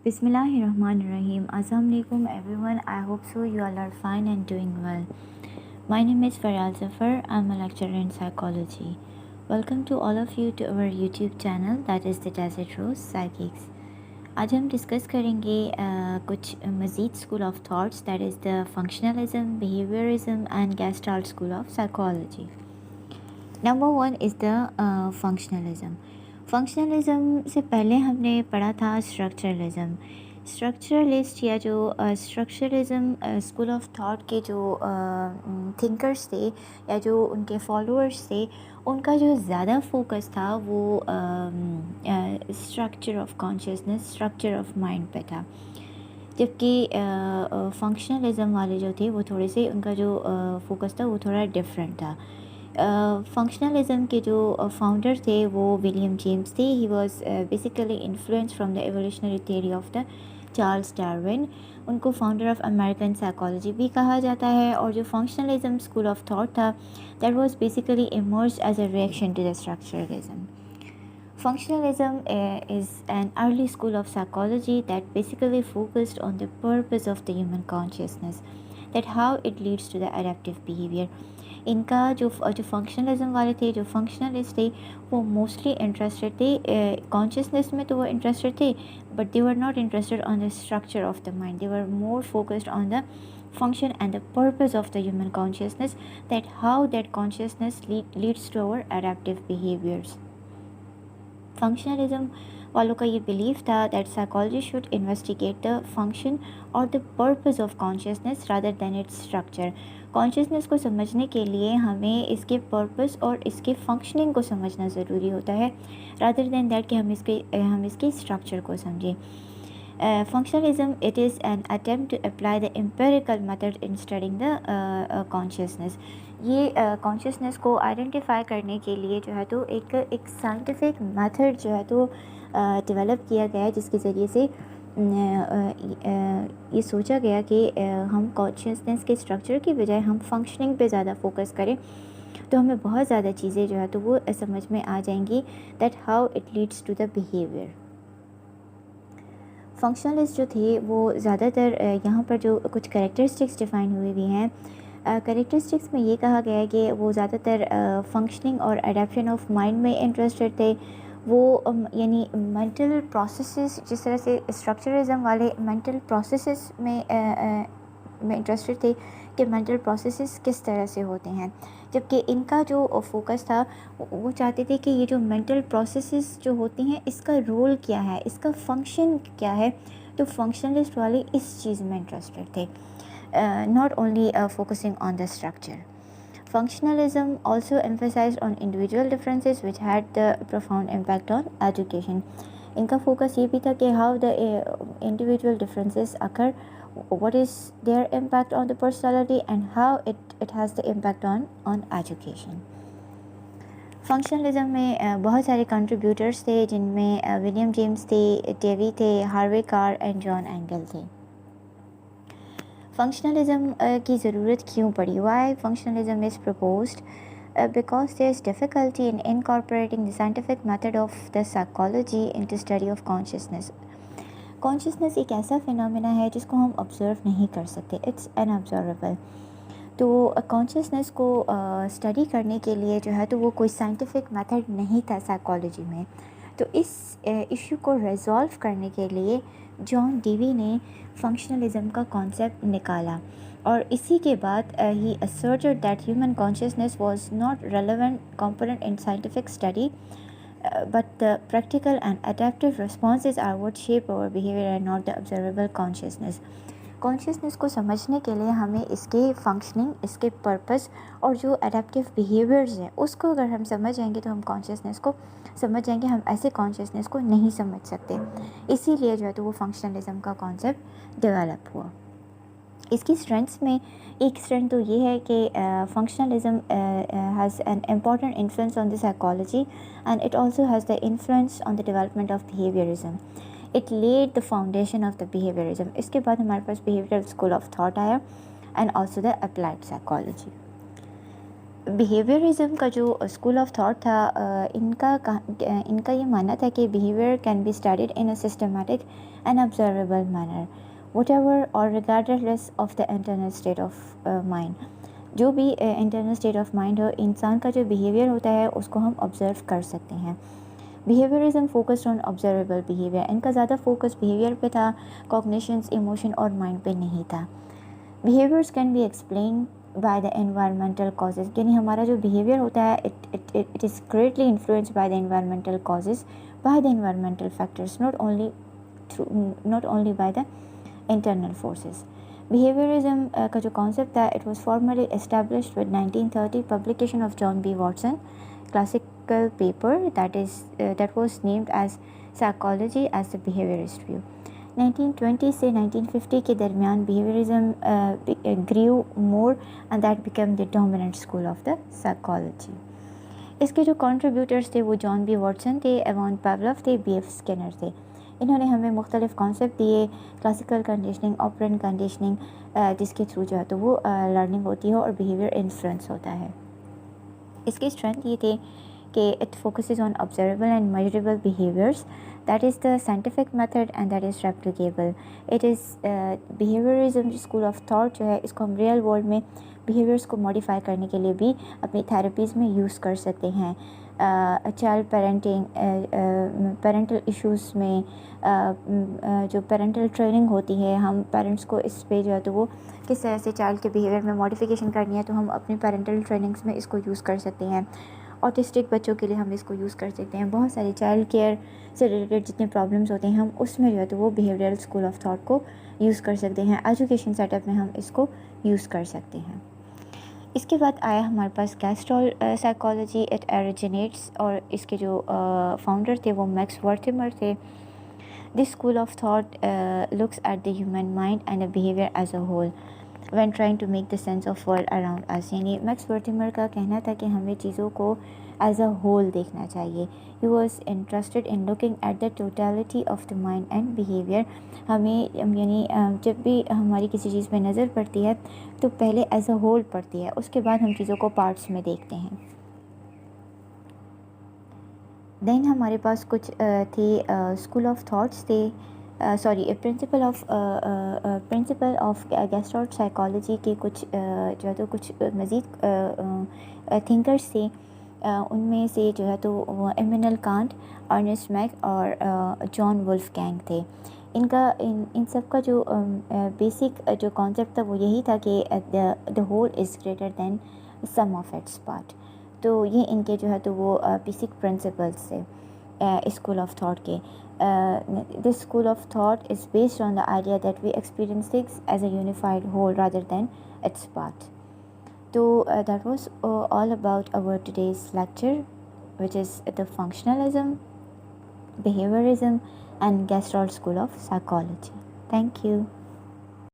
Bismillahirrahmanirrahim. Assalamualaikum everyone. I hope so you all are fine and doing well. My name is Faryal Zafar. I'm a lecturer in psychology. Welcome to all of you to our YouTube channel that is the Desert Rose Psychics. आज हम discuss करेंगे कुछ मज़ीद school of thoughts that is the functionalism, behaviourism and gestalt school of psychology. Number 1 is the functionalism. Functionalism से पहले हमने पढ़ा था स्ट्रक्चरलिज्म. स्ट्रक्चरलिस्ट या जो स्ट्रक्चरलिज्म स्कूल ऑफ थॉट के जो थिंकर्स थे या जो उनके फॉलोअर्स थे, उनका जो ज़्यादा फोकस था वो structure of consciousness, structure of mind पे था. जबकि फंक्शनलिज्म वाले जो थे वो थोड़े से उनका जो फोकस था वो थोड़ा डिफरेंट था. फंक्शनलिज्म के जो फाउंडर थे वो विलियम जेम्स थे. He was basically influence from the evolutionary theory of the Charles Darwin. उनको फाउंडर ऑफ अमेरिकन साइकोलॉजी भी कहा जाता है. और जो फंक्शनलिज्म स्कूल ऑफ थॉट था that was basically emerged as a reaction to the structuralism. Functionalism is an early school of psychology that basically focused on the purpose of the human consciousness, that how it leads to the adaptive behavior. इनका जो functionalism वाले थे, जो functionalist थे, वो mostly interested थे consciousness में, तो वो इंटरेस्टेड थे but they were not interested on the structure of the mind. They were more focused on the function and the purpose of the human consciousness, that how that consciousness leads to our adaptive behaviors. Functionalism वालों का ये belief था that psychology should investigate the function और the purpose of consciousness rather than its structure. Consciousness को समझने के लिए हमें इसके पर्पस और इसके फंक्शनिंग को समझना ज़रूरी होता है रादर दैन दैट कि हम इसके स्ट्रक्चर को समझें. Functionalism, it is an attempt to apply the empirical method in studying the consciousness. ये कॉन्शियसनेस को आइडेंटिफाई करने के लिए जो है तो एक साइंटिफिक मेथड जो है तो डेवलप किया गया है, जिसके ज़रिए से ये सोचा गया कि हम कॉन्शियसनेस के स्ट्रक्चर की बजाय हम फंक्शनिंग पे ज़्यादा फोकस करें तो हमें बहुत ज़्यादा चीज़ें जो है तो वो समझ में आ जाएंगी that how it leads to the behaviour. Functionalist जो थे वो ज़्यादातर यहाँ पर जो कुछ कैरेक्टरिस्टिक्स डिफ़ाइन हुई हुई हैं, कैरेक्टरिस्टिक्स में ये कहा गया है कि वो ज़्यादातर फंक्शनिंग और अडेप्शन ऑफ माइंड में इंटरेस्टेड थे. वो यानी मेंटल प्रोसेसेस, जिस तरह से स्ट्रक्चरलिज्म वाले मेंटल प्रोसेसेस में इंटरेस्टेड थे कि मेंटल प्रोसेसेस किस तरह से होते हैं, जबकि इनका जो फोकस था वो चाहते थे कि ये जो मेंटल प्रोसेसेस जो होती हैं इसका रोल क्या है, इसका फंक्शन क्या है. तो फंक्शनलिस्ट वाले इस चीज़ में इंटरेस्टेड थे, not only focusing on the structure. Functionalism also emphasized on individual differences which had the profound impact on education. इनका फोकस ये भी था कि how the individual differences occur, what is their impact on the personality and how it has the impact on education. Functionalism में बहुत सारे contributors थे, जिनमें विलियम जेम्स थे, डेवी थे, Harvey Carr and John Angell थे. फंक्शनलिज्म की ज़रूरत क्यों पड़ी? Why functionalism is proposed? Because there is difficulty in incorporating the scientific method of the psychology into study of consciousness. Consciousness एक ऐसा फिनोमेना है जिसको हम ऑब्ज़र्व नहीं कर सकते, इट्स अनऑब्जर्वेबल. तो कॉन्शियसनेस को स्टडी करने के लिए जो है तो वो कोई साइंटिफिक मेथड नहीं था साइकोलॉजी में. तो इस इशू को रिजॉल्व करने के लिए जॉन डेवी ने फंक्शनलिज्म का कॉन्सेप्ट निकाला, और इसी के बाद ही asserted that human consciousness was not relevant component in scientific study, but the practical and adaptive responses are what shape our behavior and not the observable consciousness. Consciousness को समझने के लिए हमें इसके फंक्शनिंग, इसके पर्पस और जो अडेप्टिव बिहेवियर्स हैं उसको अगर हम समझ जाएंगे तो हम कॉन्शियसनेस को समझ जाएंगे. हम ऐसे कॉन्शियसनेस को नहीं समझ सकते, इसीलिए जो है तो वो फंक्शनलिज्म का कॉन्सेप्ट डेवलप हुआ. इसकी स्ट्रेंथ्स में एक स्ट्रेंथ तो ये है कि functionalism has an important influence on the psychology and it also has the influence on the development of behaviourism. It led the foundation of the behaviourism. इसके बाद हमारे पास बिहेवियरल स्कूल ऑफ थॉट आया and also the applied psychology. Behaviourism का जो school of thought था, इनका ये मानना था कि behaviour can be studied in a systematic and observable manner whatever और regardless of the internal state of mind. जो भी इंटरनल स्टेट ऑफ माइंड हो, इंसान का जो बिहेवियर होता है उसको हम ऑब्जर्व कर सकते हैं। Behaviourism focused on observable behaviour, इनका ज़्यादा फोकस बिहेवियर पे था, कॉग्निशंस, इमोशन और माइंड पे नहीं था। Behaviours can be explain by the environmental causes, यानी हमारा जो बिहेवियर होता है it is greatly influenced by the environmental causes, by the environmental factors, not only by the internal forces. Behaviourism का जो कॉन्सेप्ट था, it was formally established with 1930 publication of John B Watson classical paper that was named as Psychology as the Behaviorist View। 1920 से 1950 के दरमियान behaviourism grew more and that became the dominant school of the psychology। इसके जो contributors थे वो John B Watson थे, Avon Pavlov थे, B.F. Skinner थे। इन्होंने हमें मुख्तलिफ कॉन्सेप्ट दिए, क्लासिकल कंडीशनिंग, ऑपरेंट कंडीशनिंग, जिसके थ्रू जो है तो वो लर्निंग होती है और बिहेवियर इन्फ्लुएंस होता है। इसकी स्ट्रेंथ ये थे कि it focuses on observable and measurable behaviours, that is the scientific method and that is replicable. It is behaviourism school of thought जो है, इसको हम रियल वर्ल्ड में बिहेवियर्स को मॉडिफाई करने के लिए भी अपनी थेरेपीज़ में यूज़ कर सकते हैं। चाइल्ड पेरेंटल इश्यूज़ में जो पेरेंटल ट्रेनिंग होती है, हम पेरेंट्स को इस पे जो है तो वो किस तरह से चाइल्ड के बिहेवियर में मॉडिफिकेशन करनी है, तो हम अपनी पेरेंटल ट्रेनिंग्स में इसको यूज़ कर सकते हैं। ऑटिस्टिक बच्चों के लिए हम इसको यूज़ कर सकते हैं। बहुत सारी चाइल्ड केयर से रिलेटेड जितने प्रॉब्लम्स होते हैं, हम उसमें जो है तो वो बिहेवियरल स्कूल ऑफ थॉट को यूज़ कर सकते हैं। एजुकेशन सेटअप में हम इसको यूज़ कर सकते हैं। इसके बाद आया हमारे पास गेस्टॉल्ट साइकोलॉजी, इट ओरिजिनेट्स, और इसके जो फाउंडर थे वो मैक्स वर्थिमर थे। This school of thought looks at the human mind and the behaviour as a whole when trying to make the sense of world around us. यानी Max वर्थिमर का कहना था कि हमें चीज़ों को एज अ होल देखना चाहिए। He was interested in looking at the totality of the mind and behaviour. हमें यानी जब भी हमारी किसी चीज़ पे नज़र पड़ती है तो पहले एज अ होल पड़ती है, उसके बाद हम चीज़ों को पार्ट्स में देखते हैं। देन हमारे पास कुछ थे स्कूल ऑफ थॉट्स थे, प्रिंसिपल ऑफ गेस्टॉल्ट साइकोलॉजी के कुछ जो है तो कुछ मज़ीद थिंकर्स थे। उनमें से जो है तो इमैनुएल कांट, अर्नेस्ट मैक और जॉन वुल्फगैंग थे। इन सब का जो बेसिक जो कॉन्सेप्ट था वो यही था कि the whole is greater than sum of its part. तो ये इनके जो है तो वो बेसिक प्रिंसिपल्स थे स्कूल ऑफ थॉट के। This school of thought is based on the idea that we experience things as a unified whole rather than its part. So that was all about our today's lecture, which is the functionalism, behaviorism and Gestalt School of Psychology. Thank you.